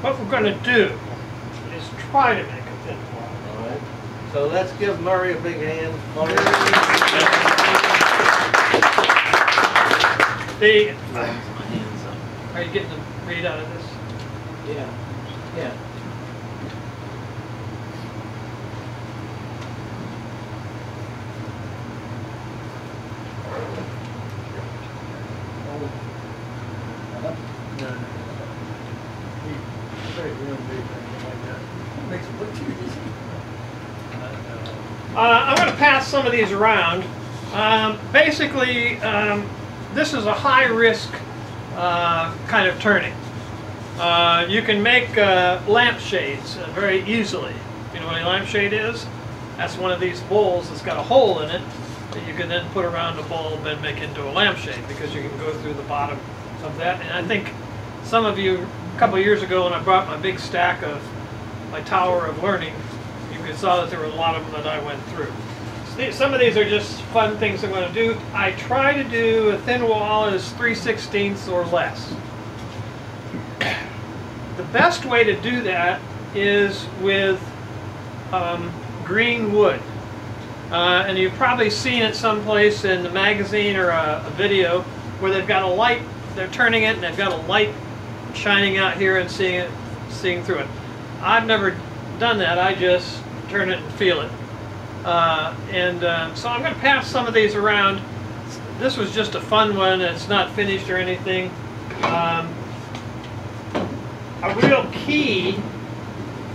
What we're going to do is try to make a thin wall. All right. So let's give Murray a big hand. Are you getting the read out of this? Yeah. Yeah. I'm going to pass some of these around. Basically, this is a high-risk kind of turning. You can make lampshades very easily. You know what a lampshade is? That's one of these bowls that's got a hole in it that you can then put around a bulb and make into a lampshade, because you can go through the bottom of that. And I think some of you, a couple of years ago when I brought my big stack of my Tower of Learning, you saw that there were a lot of them that I went through. So some of these are just fun things I'm going to do. I try to do a thin wall as 3/16 or less. The best way to do that is with green wood. And you've probably seen it someplace in the magazine or a video where they've got a light, they're turning it and they've got a light shining out here and seeing through it. I've never done that. I just turn it and feel it. So I'm going to pass some of these around. This was just a fun one. It's not finished or anything. A real key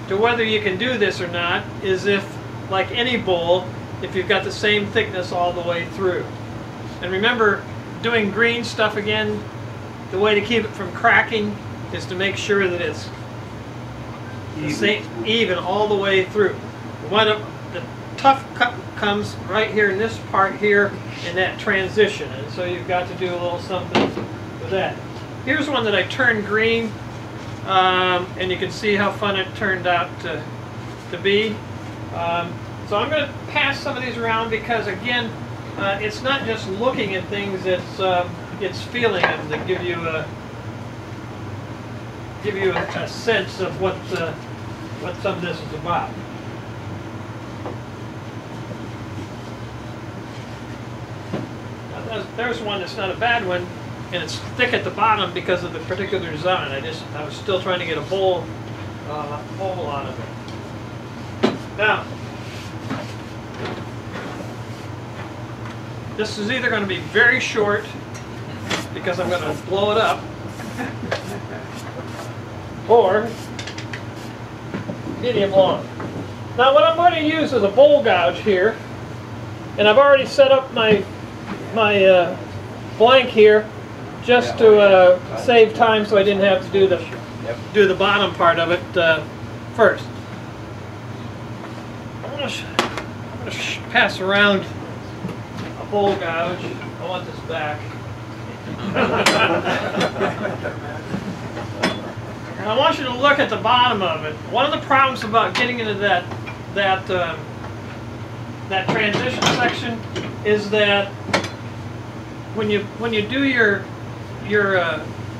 to whether you can do this or not is if, like any bowl, if you've got the same thickness all the way through. And remember, doing green stuff again, the way to keep it from cracking is to make sure that it's even all the way through. The tough cut comes right here in this part here in that transition, and so you've got to do a little something with that. Here's one that I turned green, and you can see how fun it turned out to be. So I'm going to pass some of these around because, again, it's not just looking at things; it's feeling them that give you a sense of what some of this is about. Now, there's one that's not a bad one, and it's thick at the bottom because of the particular design. I was still trying to get a bowl out of it. Now, this is either going to be very short because I'm going to blow it up, or medium long. Now what I'm going to use is a bowl gouge here, and I've already set up my blank here just to save time, so I didn't have to do the bottom part of it first. I'm going to pass around a bowl gouge. I want this back. I want you to look at the bottom of it. One of the problems about getting into that transition section is that when you do your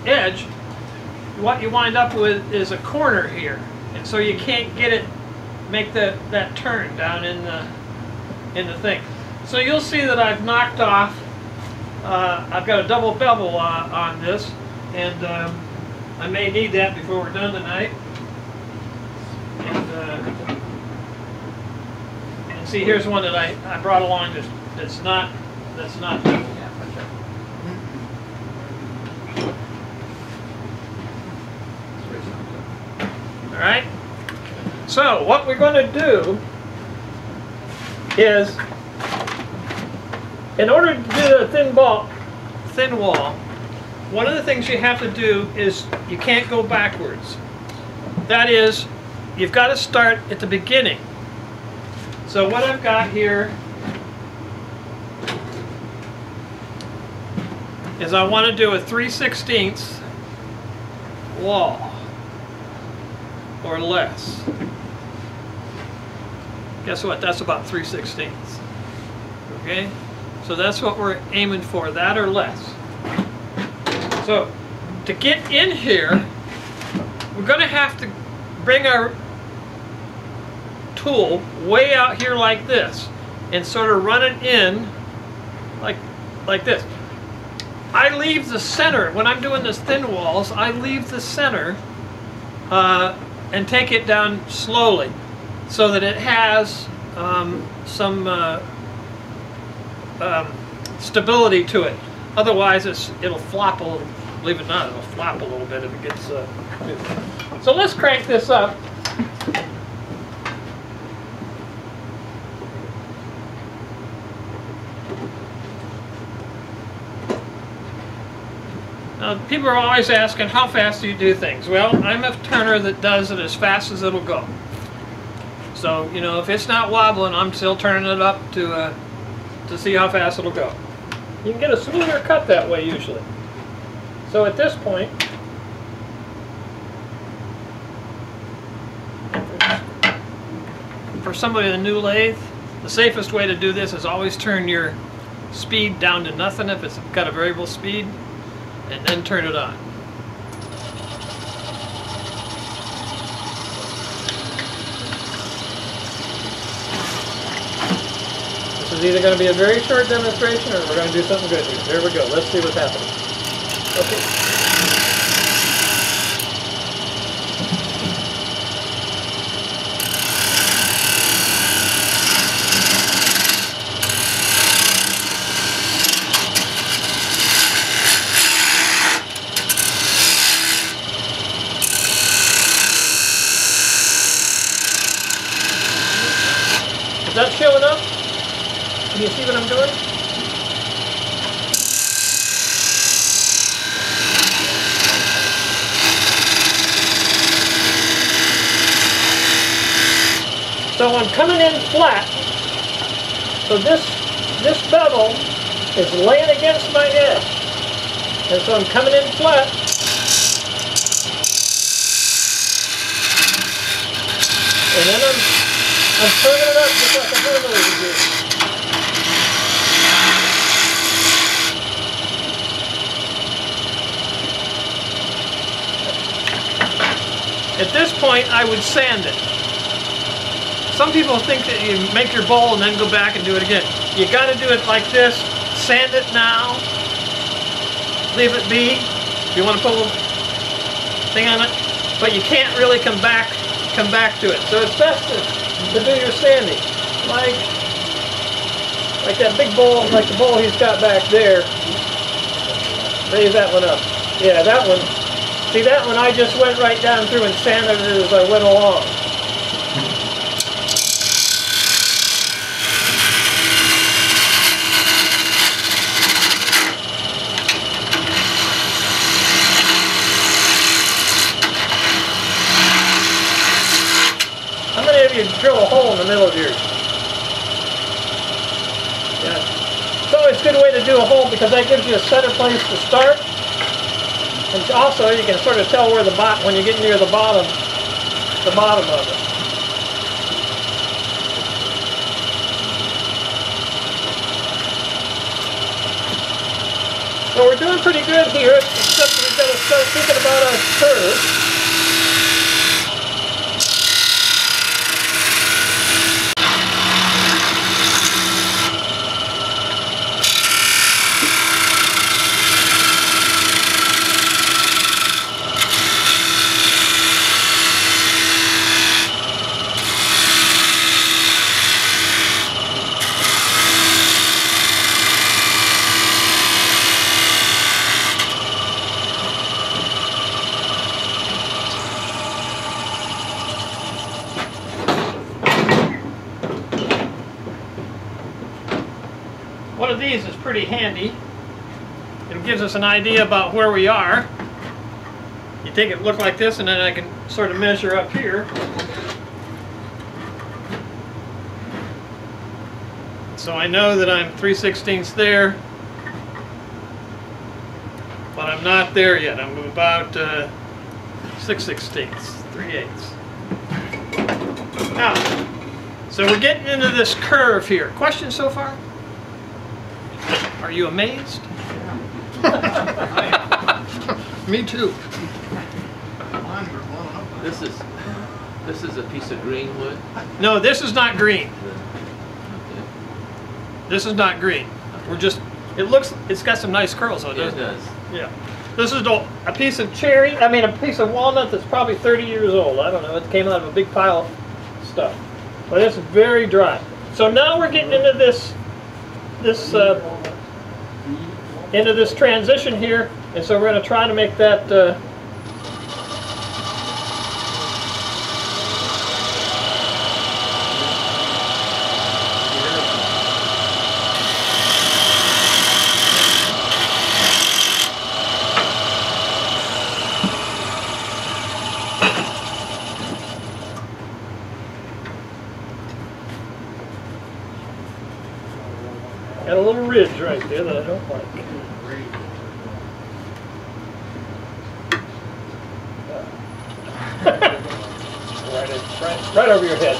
edge, what you wind up with is a corner here, and so you can't make that turn down in the thing. So you'll see that I've knocked off. I've got a double bevel on this, and I may need that before we're done tonight. And see, here's one that I brought along that's not double. All right. So what we're going to do is, in order to do a thin wall, one of the things you have to do is you can't go backwards. That is, you've got to start at the beginning. So what I've got here is I want to do a 3/16 wall or less. Guess what? That's about 3/16. Okay? So that's what we're aiming for, that or less. So to get in here, we're going to have to bring our tool way out here like this and sort of run it in like this. I leave the center, when I'm doing this thin walls, I leave the center and take it down slowly so that it has some stability to it. Otherwise it'll flop a little, believe it or not, it'll flop a little bit if it gets moved. So let's crank this up. Now, people are always asking, how fast do you do things? Well, I'm a turner that does it as fast as it'll go. So, you know, if it's not wobbling, I'm still turning it up to see how fast it'll go. You can get a smoother cut that way usually. So at this point, for somebody with a new lathe, the safest way to do this is always turn your speed down to nothing if it's got a variable speed, and then turn it on. This is either going to be a very short demonstration or we're going to do something good here. There we go. Let's see what's happening. Okay. Is that showing up? Can you see what I'm doing? So I'm coming in flat. So this bevel is laying against my edge. And so I'm coming in flat. And then I'm turning it up just like a hammer would do. At this point, I would sand it. Some people think that you make your bowl and then go back and do it again. You got to do it like this. Sand it now. Leave it be. If you want to put a little thing on it, but you can't really come back to it. So it's best to do your sanding, like that big bowl, like the bowl he's got back there. Raise that one up. Yeah, that one. See, that one I just went right down through and sanded it as I went along. How many of you drill a hole in the middle of yours? Yeah. It's always a good way to do a hole because that gives you a center place to start. And also you can sort of tell where the bottom, when you get near the bottom of it. So we're doing pretty good here, except we've got to start thinking about our curve. One of these is pretty handy. It'll gives us an idea about where we are. You take it, look like this, and then I can sort of measure up here. So I know that I'm 3/16 there, but I'm not there yet. I'm about 6/16, 3/8. Now, so we're getting into this curve here. Questions so far? Are you amazed? Me too. This is a piece of green wood. No, this is not green. Okay. This is not green. We're just, it's got some nice curls on it, Yeah, it doesn't it? does. Yeah. This is a piece of a piece of walnut that's probably 30 years old. I don't know, it came out of a big pile of stuff. But it's very dry. So now we're getting into this transition here, and so we're going to try to make that got a little ridge right there that I don't like. right over your head.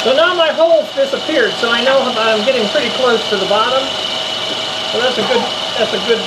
So now my hole's disappeared, so I know I'm getting pretty close to the bottom. So that's a good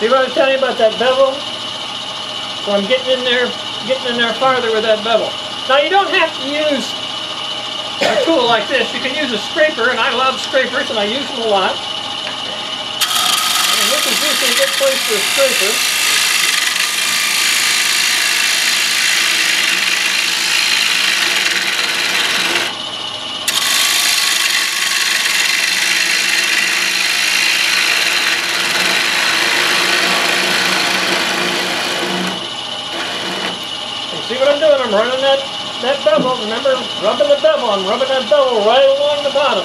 See what I was telling you about that bevel? So I'm getting in there farther with that bevel. Now you don't have to use a tool like this. You can use a scraper, and I love scrapers, and I use them a lot. And this is usually a good place for a scraper. See what I'm doing? I'm running that bevel. Remember, rubbing the bevel. I'm rubbing that bevel right along the bottom.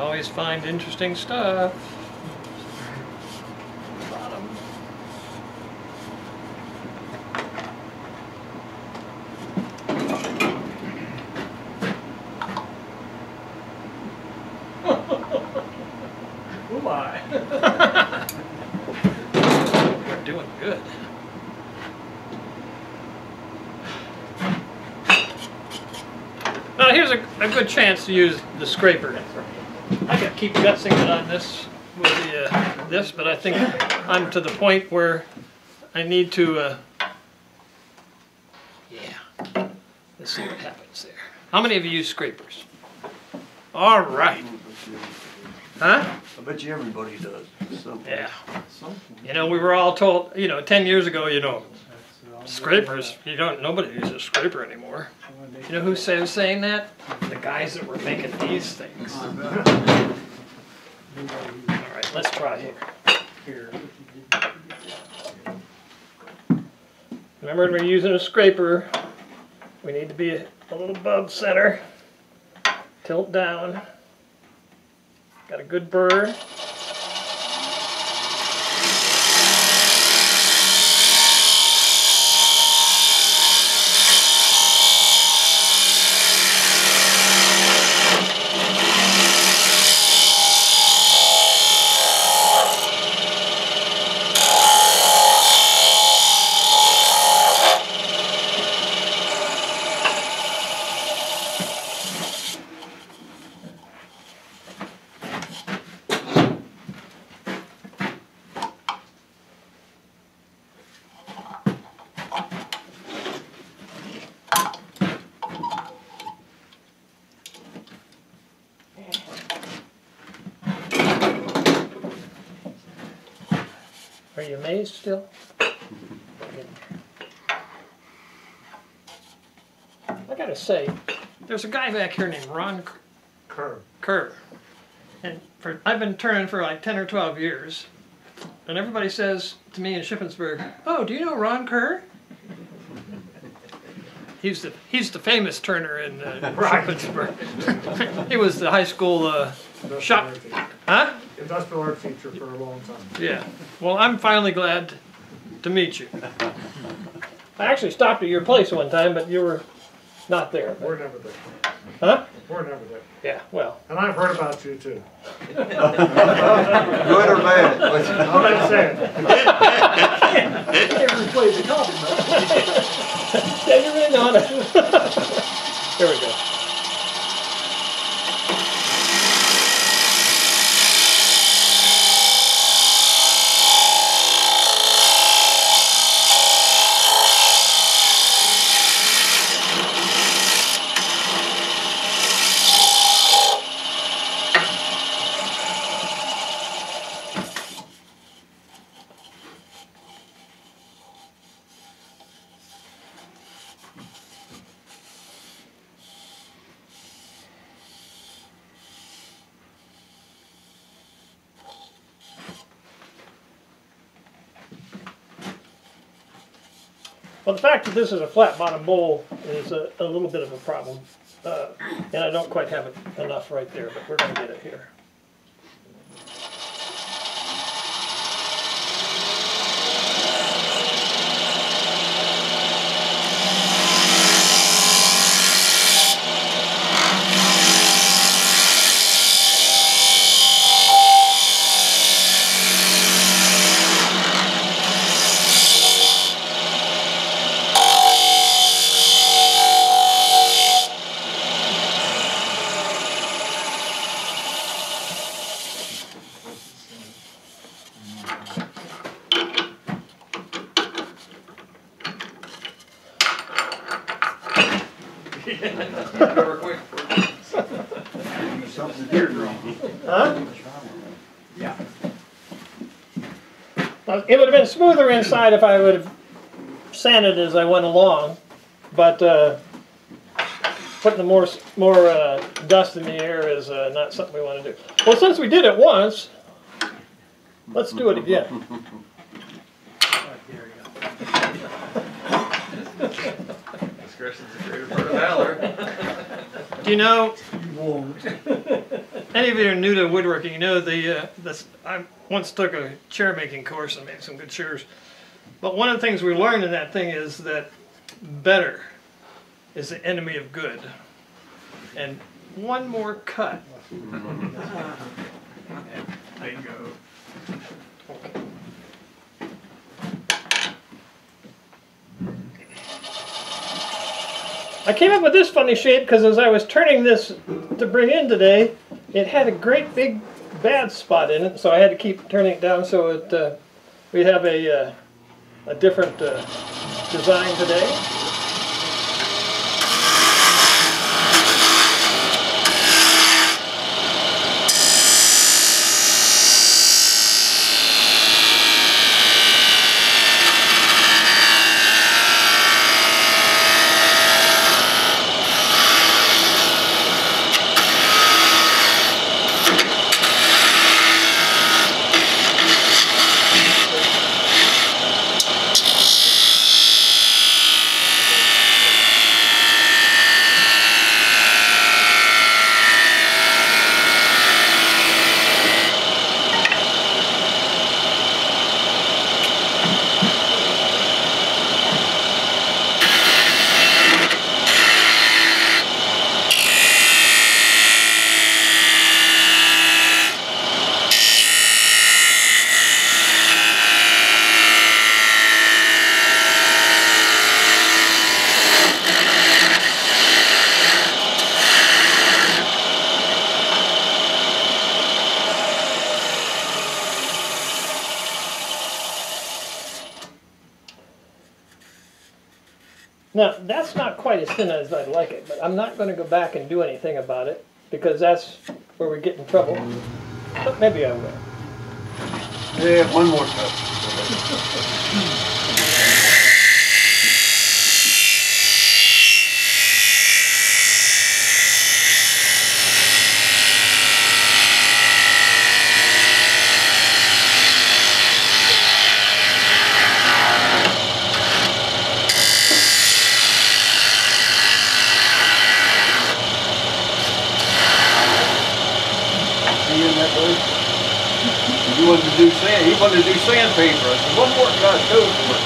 always find interesting stuff. Bottom. Oh my. We're doing good. Now here's a good chance to use the scraper. I could keep gutsing it on this with the this, but I think I'm to the point where I need to. Yeah. Let's see what happens there. How many of you use scrapers? All right. Huh? I bet you everybody does. Yeah. You know, we were all told, 10 years ago, scrapers, nobody uses a scraper anymore. You know who was saying that? The guys that were making these things. All right, let's try here. Remember, when we're using a scraper, we need to be a little above center. Tilt down. Got a good burr. Are you amazed still? I gotta say, there's a guy back here named Ron Kerr. And I've been turning for like 10 or 12 years. And everybody says to me in Shippensburg, "Oh, do you know Ron Kerr?" He's the famous turner in Shippensburg. He was the high school shop. Huh? Industrial art teacher for a long time. Yeah. Well, I'm finally glad to meet you. I actually stopped at your place one time, but you were not there. We're never there. Huh? We're never there. Yeah, well. And I've heard about you too. Good or bad? I'm not saying. Every place a copy, Yeah, you're in on it. There we go. Well, the fact that this is a flat bottom bowl is a little bit of a problem. And I don't quite have it enough right there, but we're going to get it here. Huh? Yeah. It would have been smoother inside if I would have sanded as I went along, but putting the more dust in the air is not something we want to do. Well, since we did it once, let's do it again. Discretion's a greater part of valor. Do you know? You won't. any of you are new to woodworking, you know I once took a chair making course and made some good chairs. But one of the things we learned in that thing is that better is the enemy of good. And one more cut. Bingo. Okay. I came up with this funny shape because as I was turning this to bring in today, it had a great big bad spot in it, so I had to keep turning it down so it we have a different design today. Now, that's not quite as thin as I'd like it, but I'm not going to go back and do anything about it because that's where we get in trouble. But maybe I will. Yeah, one more cup. He wanted to do sand. He wanted to do sandpaper. I said, one more cut, go for it.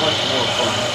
Much more fun.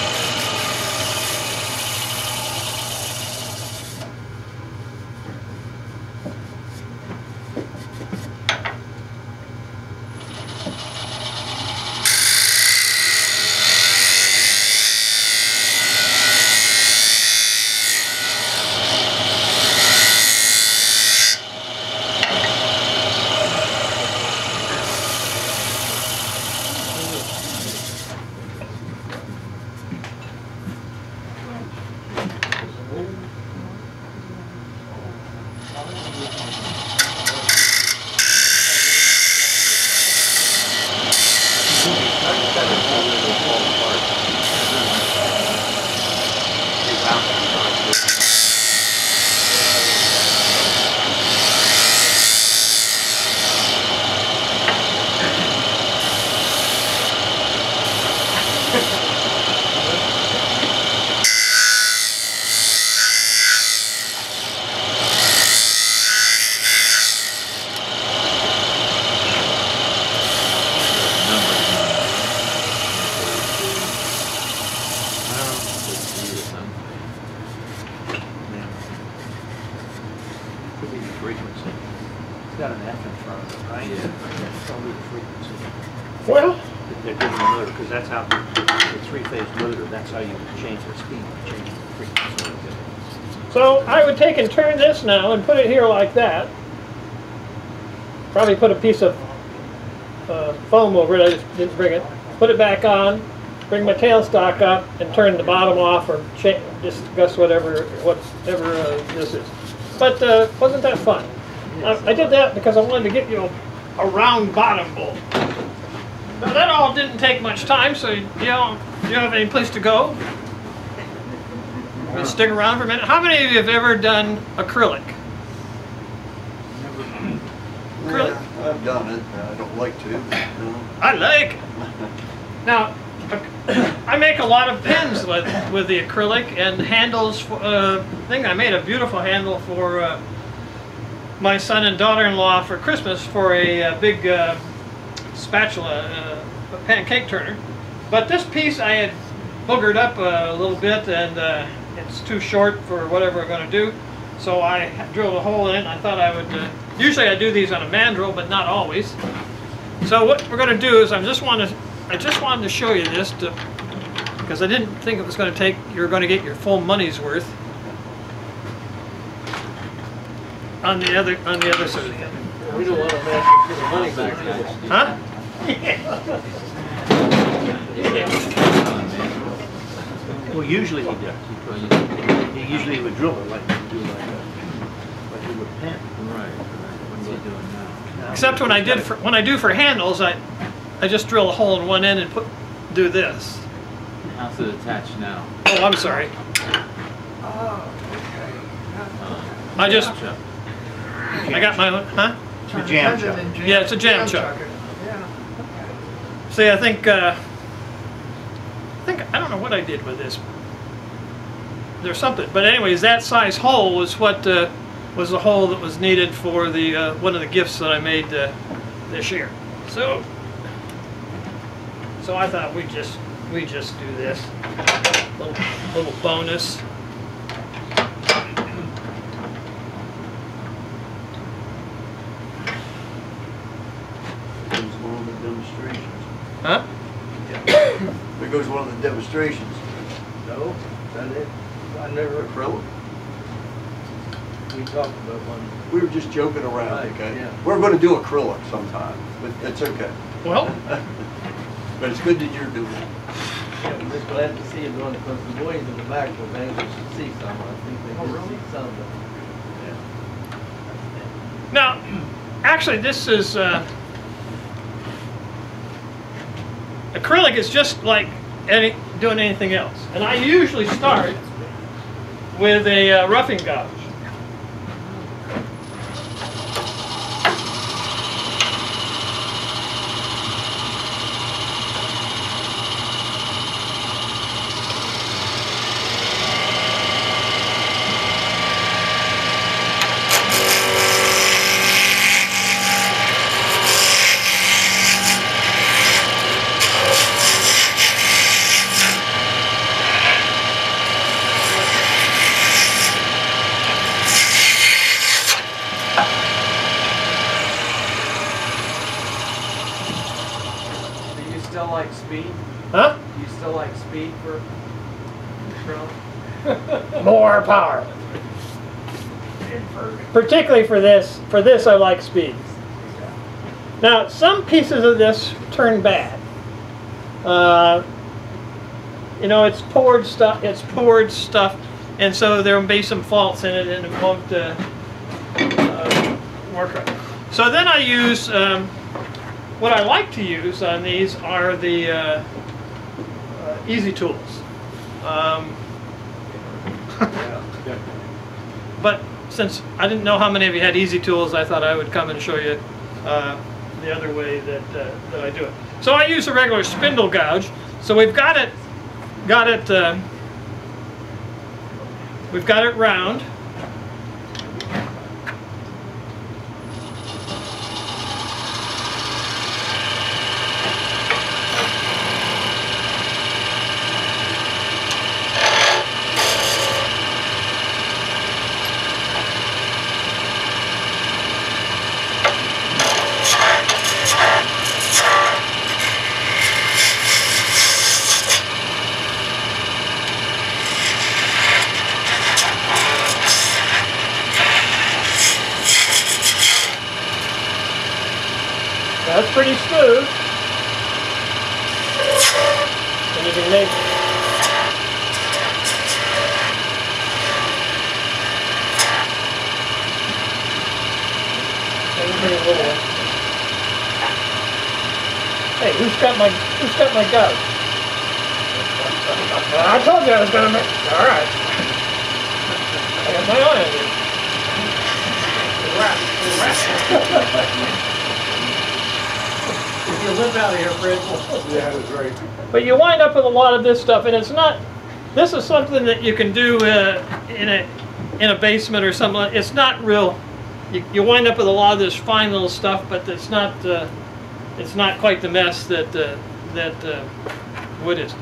Frequency. It's got an F in front of it, right? Yeah. That's probably the frequency. Well, They're giving the motor, because that's how the three-phase motor, that's how you change the speed, change the frequency. so I would take and turn this now and put it here like that. Probably put a piece of foam over it. I just didn't bring it. Put it back on. Bring my tailstock up and turn the bottom off, or just adjust whatever this is. But wasn't that fun? I did that because I wanted to get you a round bottom bolt. Now that all didn't take much time, so you have any place to go? We'll stick around for a minute. How many of you have ever done acrylic? Acrylic? Yeah, I've done it. I don't like to. No. I like it. Now, I make a lot of pens with the acrylic and handles. I think I made a beautiful handle for my son and daughter-in-law for Christmas for a big spatula, a pancake turner. But this piece I had boogered up a little bit, and it's too short for whatever I'm going to do. So I drilled a hole in it, and I thought I would. Usually I do these on a mandrel, but not always. So what we're going to do is I just wanted to show you this because I didn't think it was going to take. You're going to get your full money's worth on the other side of the thing. We don't want to mess with the money back now. Huh? Well, usually he does. He usually would drill it like you do like you would pen. Right. What's he doing now? Except when I do for handles, I just drill a hole in one end and do this. How's it attached now? Oh, I'm sorry. I got my, huh? The jam chuck. Yeah, it's a jam chuck. See, I think I don't know what I did with this. There's something, but anyways, that size hole was what was the hole that was needed for the one of the gifts that I made this year. So I thought we just do this little bonus. Huh? There goes one of the demonstrations. No, is that it? I never. Acrylic. We talked about one. We were just joking around, Right, okay? yeah. We're going to do acrylic sometime, but it's okay. Well, But it's good that you're doing it. Yeah, I'm just glad to see it going because the boys in the back will maybe should see some. I think they did see some. But now, actually, this is acrylic is just like doing anything else, and I usually start with a roughing gouge. still like speed? Huh? You still like speed for Trump? More power. Particularly for this. For this, I like speed. Now, some pieces of this turn bad. You know, it's poured stuff. And so there will be some faults in it, and it won't work right. So then I use. What I like to use on these are the easy tools. But since I didn't know how many of you had easy tools, I thought I would come and show you the other way that I do it. So I use a regular spindle gouge. So we've got it round. That's pretty smooth. And you can make everything a little. Hey, who's got my gouge? I told you I was gonna make. All right. I got my eye on you. you limp out of here, Fred. Yeah, that's right. But you wind up with a lot of this stuff, and it's not. This is something that you can do in a basement or something. It's not real. You wind up with a lot of this fine little stuff, but it's not quite the mess that wood is.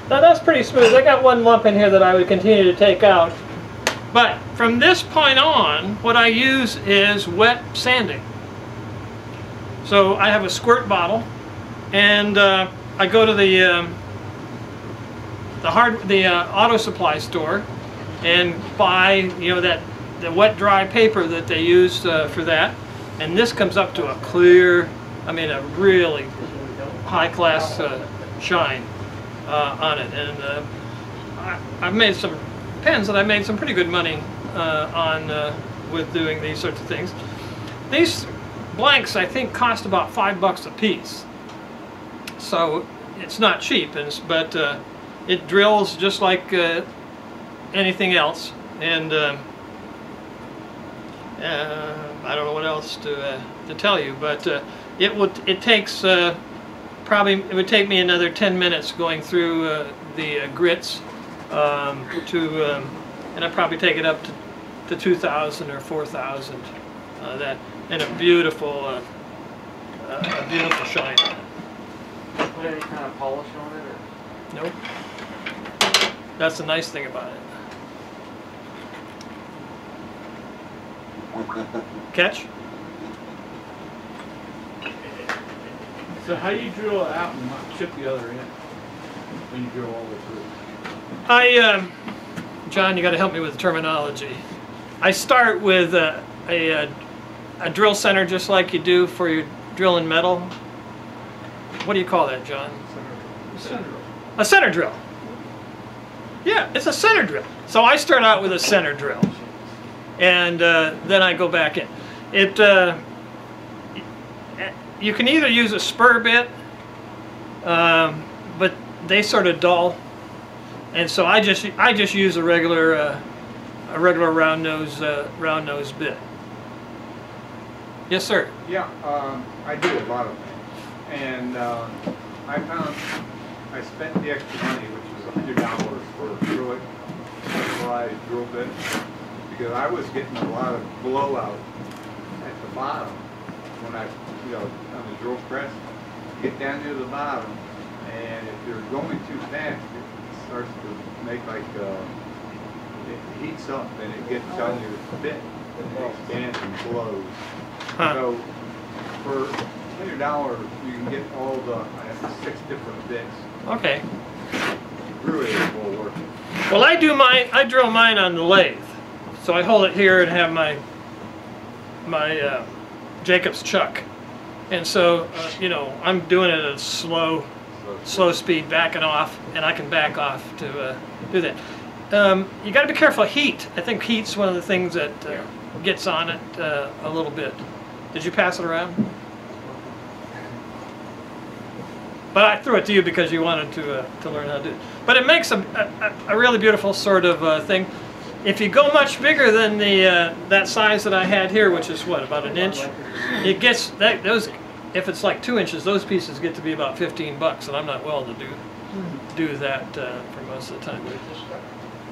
Now that's pretty smooth. I got one lump in here that I would continue to take out. But from this point on, what I use is wet sanding. So I have a squirt bottle, and I go to the auto supply store and buy, the wet dry paper that they use for that. And this comes up to a clear, a really high class shine on it. And I've made some pens that I made some pretty good money on with doing these sorts of things. These blanks I think cost about $5 a piece, so it's not cheap, but it drills just like anything else. And I don't know what else to tell you, but it would take me another 10 minutes going through the grits and I'd probably take it up to 2,000 or 4,000. That and a beautiful shine. Put any kind of polish on it, or? Nope. That's the nice thing about it. Catch? So how do you drill it out and not chip the other end when you drill all the way through? John, you got to help me with the terminology. I start with a drill center, just like you do for your drilling metal. What do you call that, John? Center drill. A center drill. Yeah, it's a center drill. So I start out with a center drill, and then I go back in. You can either use a spur bit, but they sort of dull, and so I just use a regular round nose bit. Yes, sir. Yeah, I do a lot of things, and I found I spent the extra money, which was $100 for acrylic specialized drill bit, because I was getting a lot of blowout at the bottom when I, on the drill press. Get down near the bottom, and if you're going too fast, it starts to make like it heats up and it gets on your bit and it expands and blows. Huh. So for $100, you can get all the 6 different bits. Okay. Really well working. Well, I drill mine on the lathe, so I hold it here and have my Jacob's chuck, And so, you know, I'm doing it at a slow speed, backing off, and I can back off to do that. You got to be careful of heat. I think heat's one of the things that gets on it a little bit. Did you pass it around? But I threw it to you because you wanted to learn how to do it. But it makes a really beautiful sort of thing. If you go much bigger than the that size that I had here, which is what, about an inch, it gets those. If it's like 2 inches, those pieces get to be about $15, and I'm not willing to do that for most of the time.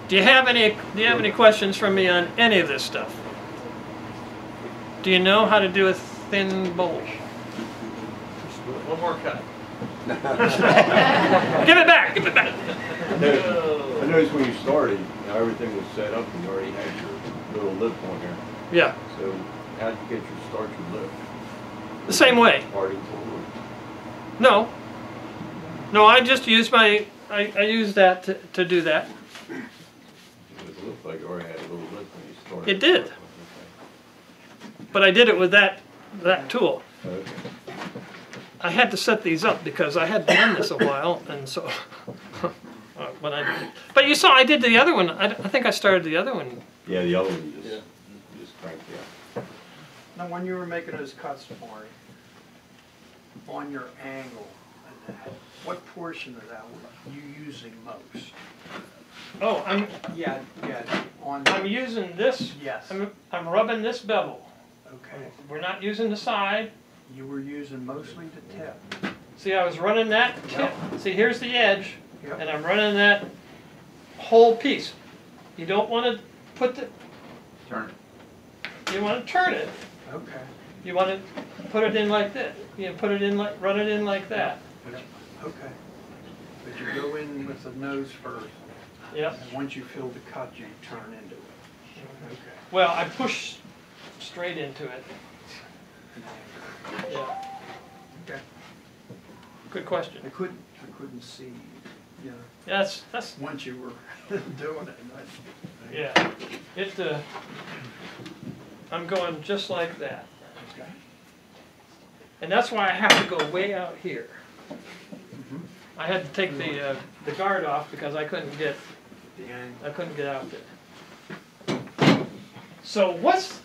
Do you have any questions from me on any of this stuff? Do you know how to do a thin bowl? One more cut. Give it back! Give it back! I noticed when you started, everything was set up and you already had your little lip on there. Yeah. So how did you get your start your lip? The same way. Parting forward. No. No, I just used I used that to do that. It looked like you already had a little lip when you started. It did. But I did it with that tool. Okay. I had to set these up because I hadn't done this a while, and so when but you saw I did the other one. I think I started the other one. Yeah, the other one you just cranked out. Now, when you were making those cuts, Maury, on your angle, and that, what portion of that were you using most? Oh, I'm using this. Yes. I'm rubbing this bevel. Okay. We're not using the side. You were using mostly the tip. See, I was running that tip. See, here's the edge, Yep. and I'm running that whole piece. You don't want to put the... Turn. You want to turn it. Okay. You want to put it in like this. You put it in like, run it in like that. Okay. But you go in with the nose first. Yep. And once you feel the cut, you turn into it. Okay. Well, I push straight into it. Yeah. Okay. Good question. I couldn't see, you know, That's once you were doing it. yeah. It I'm going just like that. Okay. And that's why I have to go way out here. I had to take the guard off because I couldn't get out there. So what's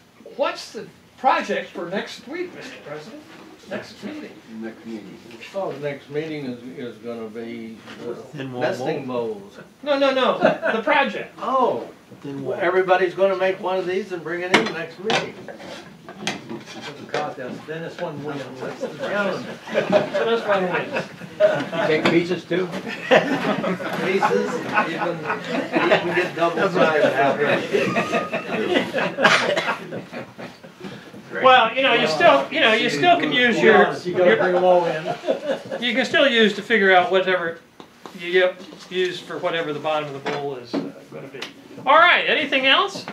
the project for next week, Mr. President? Next meeting. Next meeting. Oh, the next meeting is gonna be Thin wall nesting bowls. No, the project. Oh, everybody's gonna make one of these and bring it in next meeting. God, that's the thinnest one wins. That's the challenge. So that's why I'm waiting. You take pieces too? Pieces, you can get double size out there. Well, you still can use your You gotta bring them all in. you can still use to figure out whatever you use for whatever the bottom of the bowl is going to be. All right. Anything else?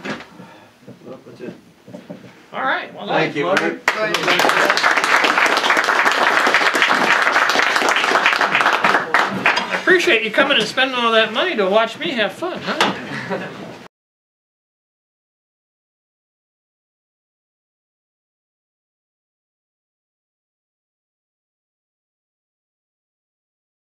Well, that's it. All right. Well, Thank you. I appreciate you coming and spending all that money to watch me have fun, huh?